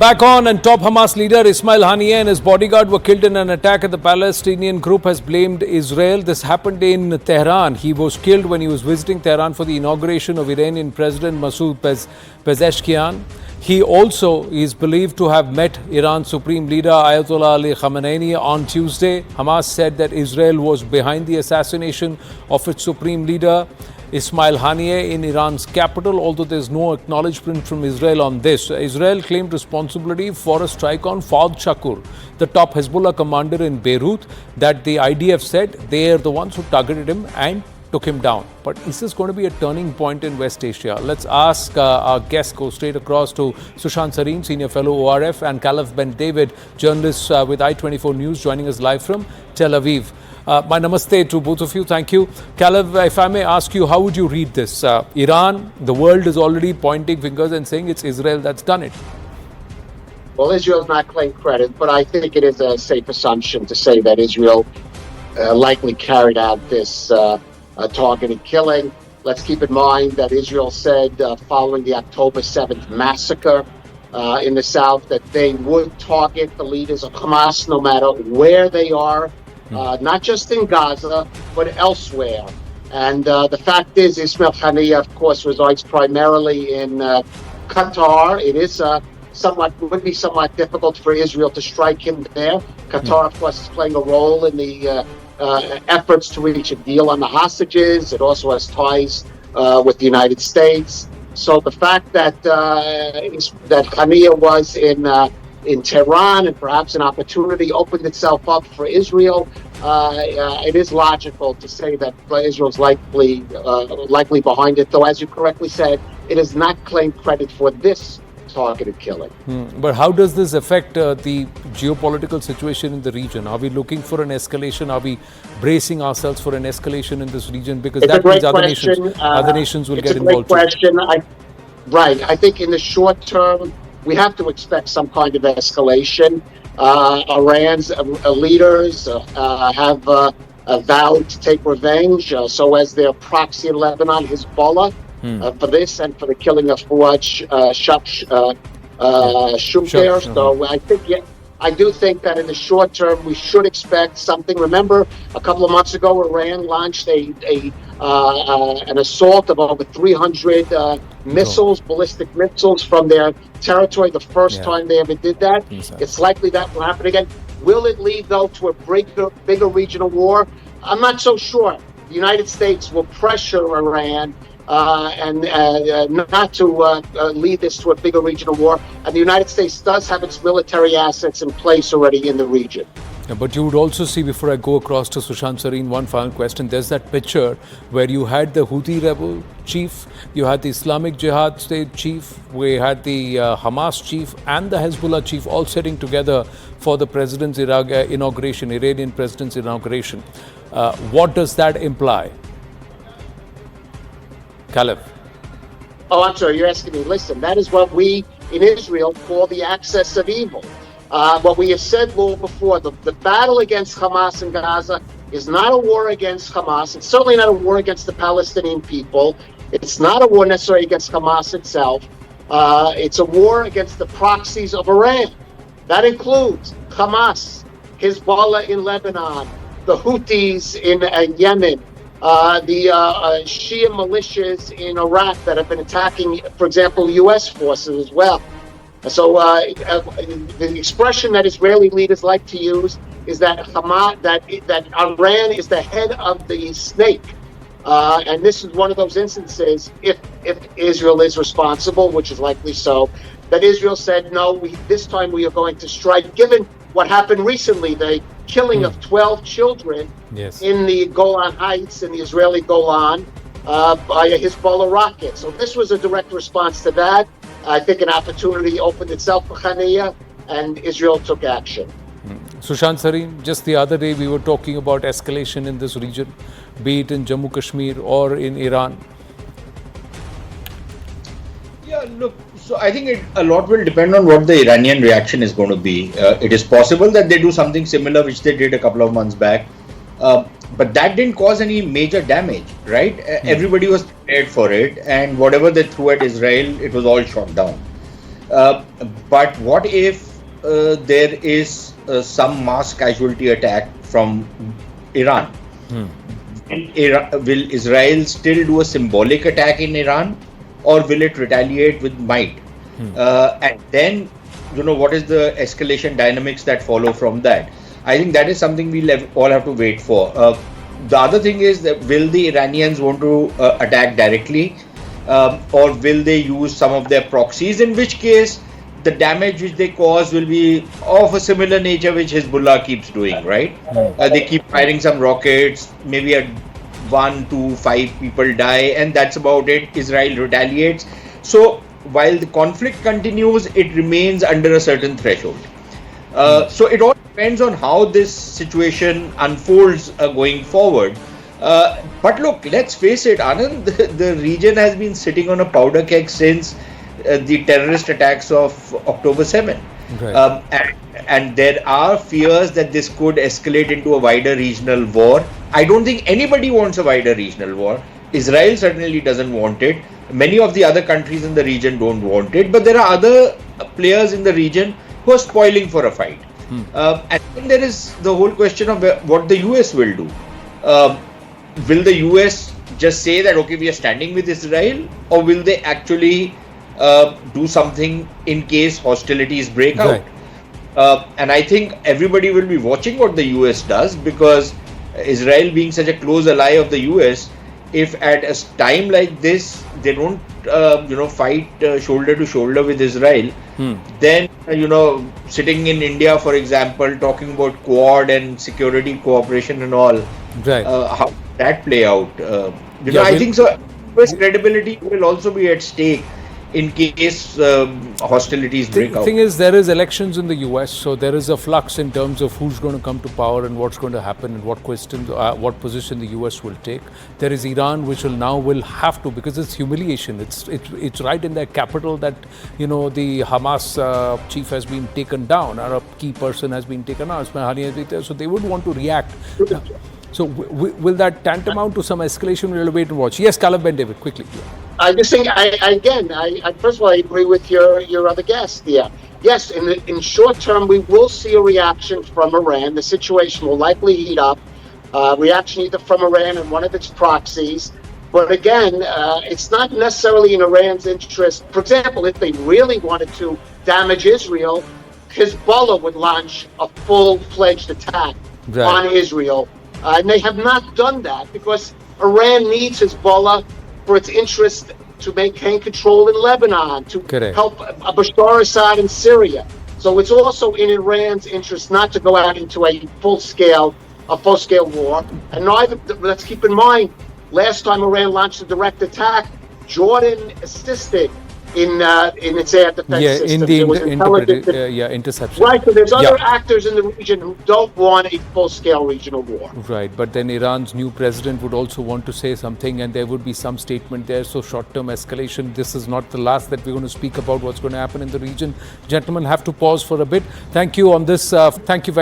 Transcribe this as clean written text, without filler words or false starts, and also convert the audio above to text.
Back on, and top Hamas leader Ismail Haniyeh and his bodyguard were killed in an attack. The Palestinian group has blamed Israel. This happened in Tehran. He was killed when he was visiting Tehran for the inauguration of Iranian President Masoud Pezeshkian. He also is believed to have met Iran's Supreme Leader Ayatollah Ali Khamenei on Tuesday. Hamas said that Israel was behind the assassination of its Supreme Leader Ismail Haniyeh in Iran's capital, although there is no acknowledgement from Israel on this. Israel claimed responsibility for a strike on Fawd Shakur, the top Hezbollah commander in Beirut, that the IDF said they are the ones who targeted him and took him down. But is this going to be a turning point in West Asia? Let's ask our guests, go straight across to Sushant Sareen, Senior Fellow ORF, and Khalif Ben David, journalist with I24 News, joining us live from Tel Aviv. My namaste to both of you. Thank you. Khalif, if I may ask you, how would you read this? Iran, the world is already pointing fingers and saying it's Israel that's done it. Well, Israel's not claiming credit, but I think it is a safe assumption to say that Israel likely carried out this targeted killing. Let's keep in mind that Israel said following the October 7th massacre in the south that they would target the leaders of Hamas no matter where they are. Not just in Gaza, but elsewhere. And the fact is, Ismail Haniyeh, of course, resides primarily in Qatar. It is would be somewhat difficult for Israel to strike him there. Qatar, of course, is playing a role in the efforts to reach a deal on the hostages. It also has ties with the United States. So the fact that Haniyeh was in Tehran and perhaps an opportunity opened itself up for Israel, it is logical to say that Israel's likely behind it, though as you correctly said, it has not claimed credit for this targeted killing. But how does this affect the geopolitical situation in the region? Are we looking for an escalation? Are we bracing ourselves for an escalation in this region? Because that means other nations will get involved too. It's a great question. Right. I think in the short term, we have to expect some kind of escalation. Iran's leaders have vowed to take revenge, so as their proxy in Lebanon, Hezbollah, for this and for the killing of Fawd Shakur. So I do think that in the short term we should expect something. Remember, a couple of months ago, Iran launched an assault of over 300 missiles, ballistic missiles from their territory. The first time they ever did that. It's likely that will happen again. Will it lead, though, to a bigger regional war? I'm not so sure. The United States will pressure Iran and not to lead this to a bigger regional war. And the United States does have its military assets in place already in the region. Yeah, but you would also see, before I go across to Sushant Sareen, one final question. There's that picture where you had the Houthi rebel chief, you had the Islamic Jihad state chief, we had the Hamas chief and the Hezbollah chief all sitting together for the president's inauguration, Iranian president's inauguration. What does that imply? Khalif. Oh, I'm sorry, you're asking me. Listen, that is what we in Israel call the axis of evil. What we have said long before, the battle against Hamas in Gaza is not a war against Hamas. It's certainly not a war against the Palestinian people. It's not a war necessarily against Hamas itself. It's a war against the proxies of Iran. That includes Hamas, Hezbollah in Lebanon, the Houthis in Yemen, the Shia militias in Iraq that have been attacking, for example, U.S. forces as well. So the expression that Israeli leaders like to use is that that Iran is the head of the snake, and this is one of those instances. If Israel is responsible, which is likely so, that Israel said no. This time we are going to strike. Given what happened recently, the killing of 12 children in the Golan Heights, in the Israeli Golan, by a Hezbollah rocket. So this was a direct response to that. I think an opportunity opened itself for Haniyeh, and Israel took action. Sushant Sareen, just the other day we were talking about escalation in this region, be it in Jammu Kashmir or in Iran. Yeah, look, so I think a lot will depend on what the Iranian reaction is going to be. It is possible that they do something similar, which they did a couple of months back. But that didn't cause any major damage, right? Everybody was prepared for it, and whatever they threw at Israel, it was all shot down. Uh, but what if there is some mass casualty attack from Iran? Will Israel still do a symbolic attack in Iran, or will it retaliate with might? And then, what is the escalation dynamics that follow from that? I think that is something we'll all have to wait for. The other thing is that will the Iranians want to attack directly, or will they use some of their proxies? In which case, the damage which they cause will be of a similar nature which Hezbollah keeps doing, right? They keep firing some rockets, maybe 1 to 5 people die, and that's about it. Israel retaliates. So while the conflict continues, it remains under a certain threshold. So it all depends on how this situation unfolds going forward. But look, let's face it, Anand, the region has been sitting on a powder keg since the terrorist attacks of October 7. Right. And there are fears that this could escalate into a wider regional war. I don't think anybody wants a wider regional war. Israel certainly doesn't want it. Many of the other countries in the region don't want it. But there are other players in the region who are spoiling for a fight. And then there is the whole question of what the US will do. Will the US just say that, okay, we are standing with Israel, or will they actually do something in case hostilities break out? And I think everybody will be watching what the US does, because Israel being such a close ally of the US, if at a time like this they don't fight shoulder to shoulder with Israel, then sitting in India, for example, talking about Quad and security cooperation and all, how does that play out? I think so. US credibility will also be at stake in case hostilities break out. The thing is, there is elections in the US, so there is a flux in terms of who's going to come to power and what's going to happen and what position the US will take. There is Iran, which will have to, because it's humiliation. It's right in their capital that the Hamas chief has been taken down, or a key person has been taken down. Ismail Haniyeh has been there, so they would want to react. So will that tantamount to some escalation? We'll wait and watch. Yes, Caleb Ben David, quickly. I just think, I first of all, I agree with your other guest. Yes, in short term, we will see a reaction from Iran. The situation will likely heat up. Reaction either from Iran and one of its proxies. But again, it's not necessarily in Iran's interest. For example, if they really wanted to damage Israel, Hezbollah would launch a full-fledged attack on Israel. And they have not done that because Iran needs Hezbollah for its interest to maintain control in Lebanon, to help Bashar Assad in Syria. So it's also in Iran's interest not to go out into a full-scale war. And let's keep in mind, last time Iran launched a direct attack, Jordan assisted in its air defense system. Interception. Right, so there's other actors in the region who don't want a full-scale regional war. Right, but then Iran's new president would also want to say something, and there would be some statement there. So short-term escalation, this is not the last that we're going to speak about what's going to happen in the region. Gentlemen, have to pause for a bit. Thank you on this. Thank you very much.